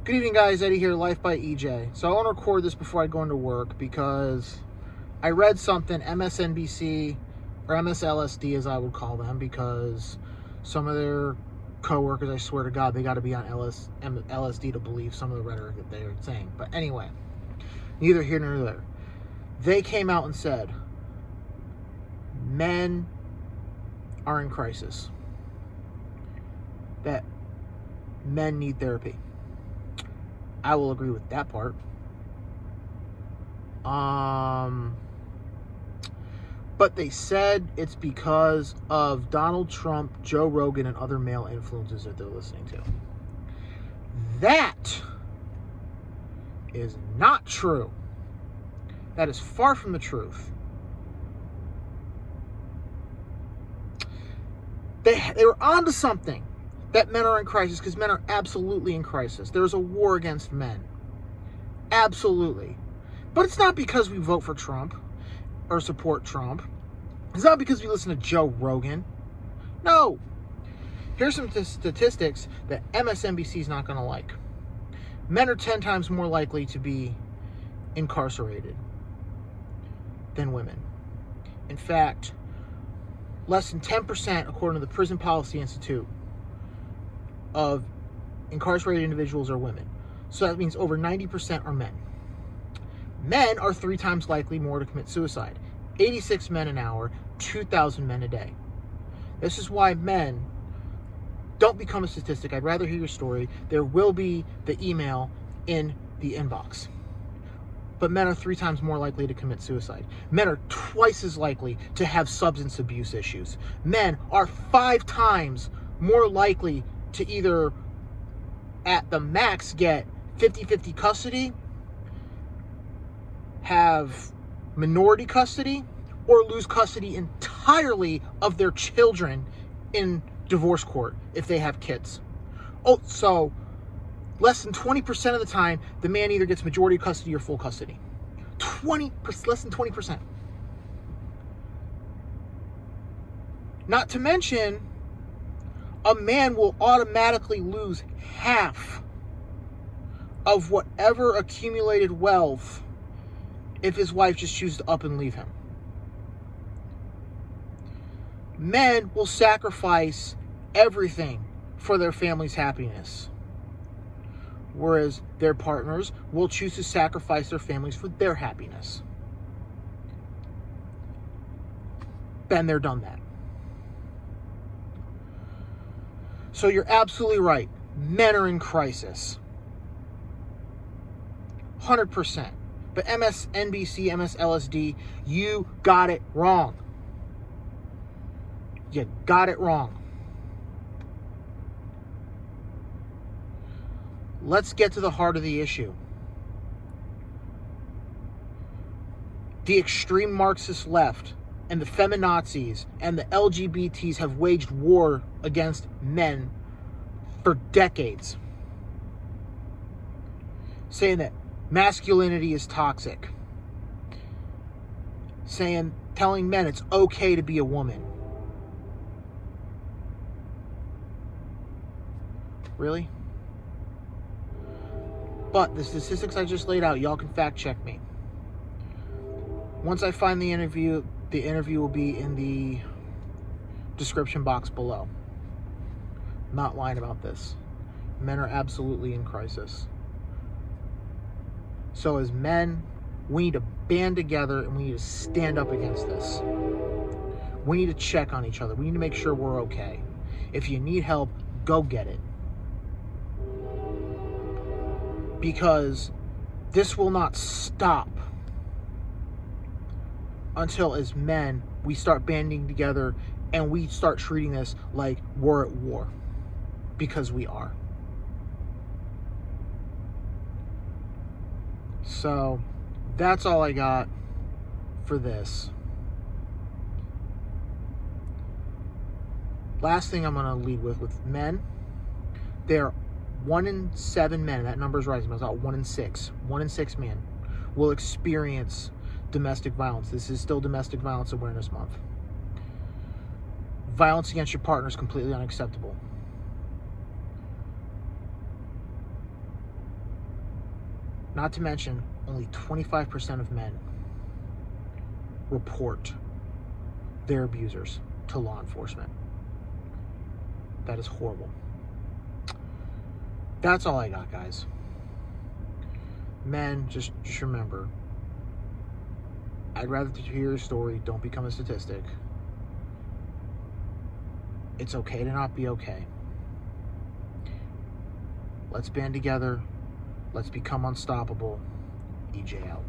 Good evening, guys. Eddie here, Life by EJ. So I want to record this before I go into work because I read something, MSNBC, or MSLSD as I would call them, because some of their co-workers, I swear to God, they got to be on LSD to believe some of the rhetoric that they're saying. But anyway, neither here nor there. They came out and said, men are in crisis. That men need therapy. I will agree with that part. But they said it's because of Donald Trump, Joe Rogan, and other male influencers that they're listening to. That is not true. That is far from the truth. They were onto something. That men are in crisis, because men are absolutely in crisis. There's a war against men. Absolutely. But it's not because we vote for Trump or support Trump. It's not because we listen to Joe Rogan. No. Here's some statistics that MSNBC is not going to like. Men are 10 times more likely to be incarcerated than women. In fact, less than 10%, according to the Prison Policy Institute, of incarcerated individuals are women. So that means over 90% are men. Men are 3 times likely more to commit suicide. 86 men an hour, 2,000 men a day. This is why men don't become a statistic. I'd rather hear your story. There will be the email in the inbox. But men are 3 times more likely to commit suicide. Men are twice as likely to have substance abuse issues. Men are 5 times more likely to either at the max get 50-50 custody, have minority custody, or lose custody entirely of their children in divorce court if they have kids. Oh, so less than 20% of the time, the man either gets majority custody or full custody. Less than 20%. Not to mention, a man will automatically lose half of whatever accumulated wealth if his wife just chooses to up and leave him. Men will sacrifice everything for their family's happiness, whereas their partners will choose to sacrifice their families for their happiness. Been there, done that. So you're absolutely right. Men are in crisis. 100%. But MSNBC, MSLSD, you got it wrong. You got it wrong. Let's get to the heart of the issue. The extreme Marxist left and the feminazis and the LGBTs have waged war against men for decades, saying that masculinity is toxic, telling men it's okay to be a woman. Really? But the statistics I just laid out, y'all can fact check me. Once I find the interview will be in the description box below. I'm not lying about this. Men are absolutely in crisis. So as men, we need to band together and we need to stand up against this. We need to check on each other. We need to make sure we're okay. If you need help, go get it. Because this will not stop until, as men, we start banding together and we start treating this like we're at war. Because we are. So, that's all I got for this. Last thing I'm going to lead with men. There are 1 in 7 men, that number is rising, but it's about 1 in 6. 1 in 6 men will experience domestic violence. This is still Domestic Violence Awareness Month. Violence against your partner is completely unacceptable. Not to mention, only 25% of men report their abusers to law enforcement. That is horrible. That's all I got, guys. Men, just remember, I'd rather hear your story. Don't become a statistic. It's okay to not be okay. Let's band together. Let's become unstoppable. EJ out.